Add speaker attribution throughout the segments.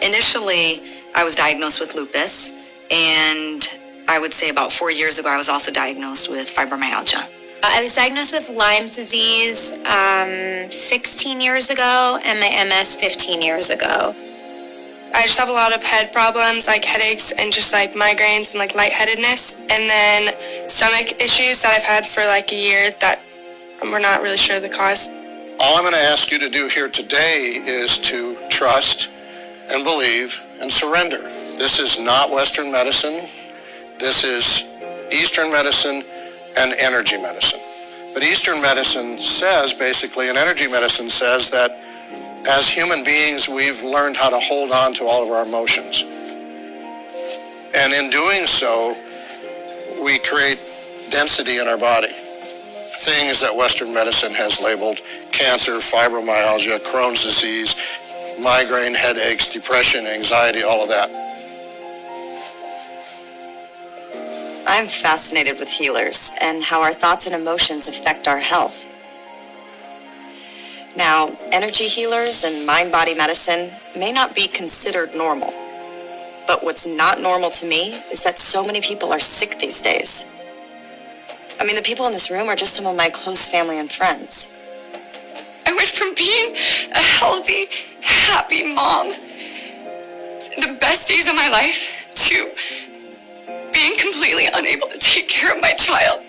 Speaker 1: Initially, I was diagnosed with lupus, and I would say about 4 years ago, I was also diagnosed with fibromyalgia.
Speaker 2: I was diagnosed with Lyme's disease 16 years ago, and my MS 15 years ago.
Speaker 3: I just have a lot of head problems, like headaches and just like migraines and like lightheadedness, and then stomach issues that I've had for like a year that we're not really sure the cause.
Speaker 4: All I'm going to ask you to do here today is to trust and believe and surrender. This is not Western medicine. This is Eastern medicine and energy medicine. But Eastern medicine says, basically, and energy medicine says that as human beings, we've learned how to hold on to all of our emotions. And in doing so, we create density in our body. Things that Western medicine has labeled cancer, fibromyalgia, Crohn's disease, migraine, headaches, depression, anxiety, all of that.
Speaker 5: I'm fascinated with healers and how our thoughts and emotions affect our health. Now, energy healers and mind-body medicine may not be considered normal, but what's not normal to me is that so many people are sick these days. I mean, the people in this room are just some of my close family and friends.
Speaker 3: I went from being a healthy, happy mom, the best days of my life, to being completely unable to take care of my child.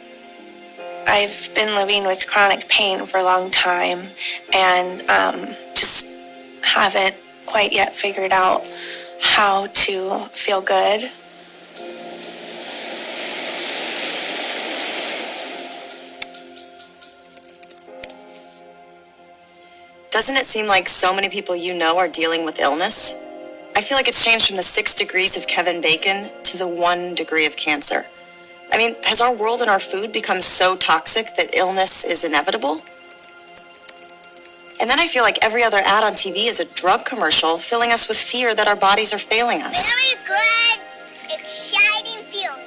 Speaker 6: I've been living with chronic pain for a long time and just haven't quite yet figured out how to feel good.
Speaker 5: Doesn't it seem like so many people you know are dealing with illness? I feel like it's changed from the 6 degrees of Kevin Bacon to the 1 degree of cancer. I mean, has our world and our food become so toxic that illness is inevitable? And then I feel like every other ad on TV is a drug commercial filling us with fear that our bodies are failing us.
Speaker 7: Very good, exciting feeling.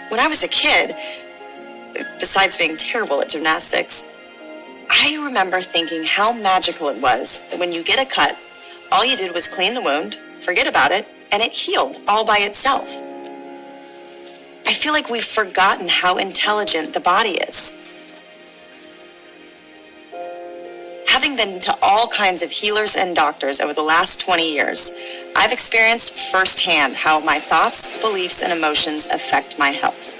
Speaker 5: When I was a kid, besides being terrible at gymnastics, I remember thinking how magical it was that when you get a cut, all you did was clean the wound, forget about it, and it healed all by itself. I feel like we've forgotten how intelligent the body is. Having been to all kinds of healers and doctors over the last 20 years, I've experienced firsthand how my thoughts, beliefs, and emotions affect my health.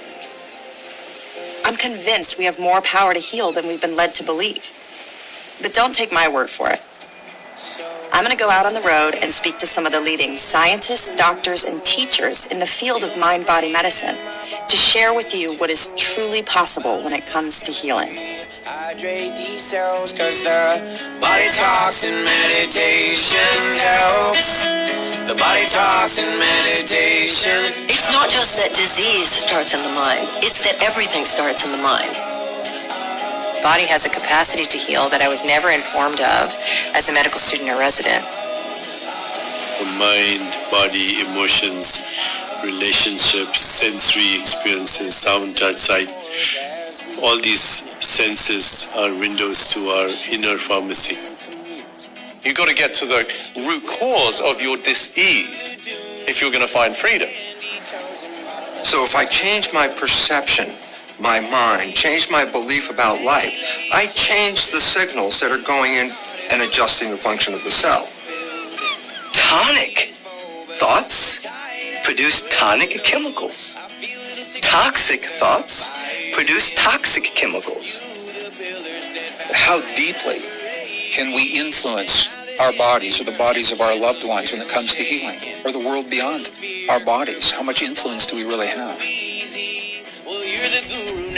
Speaker 5: I'm convinced we have more power to heal than we've been led to believe. But don't take my word for it. I'm going to go out on the road and speak to some of the leading scientists, doctors, and teachers in the field of mind-body medicine to share with you what is truly possible when it comes to healing.
Speaker 8: Hydrate these cells, 'cause the body talks and meditation helps. The body talks and meditation.
Speaker 9: It's not just that disease starts in the mind, it's that everything starts in the mind.
Speaker 10: The body has a capacity to heal that I was never informed of as a medical student or resident.
Speaker 11: The mind, body, emotions, relationships, sensory experiences, sound, touch, sight, all these senses are windows to our inner pharmacy.
Speaker 12: You've got to get to the root cause of your dis-ease if you're going to find freedom.
Speaker 13: So if I change my perception, my mind, change my belief about life, I change the signals that are going in and adjusting the function of the cell.
Speaker 14: Tonic thoughts produce tonic chemicals. Toxic thoughts produce toxic chemicals.
Speaker 15: How deeply can we influence our bodies or the bodies of our loved ones when it comes to healing, or the world beyond our bodies? How much influence do we really have?
Speaker 8: Well, you're the guru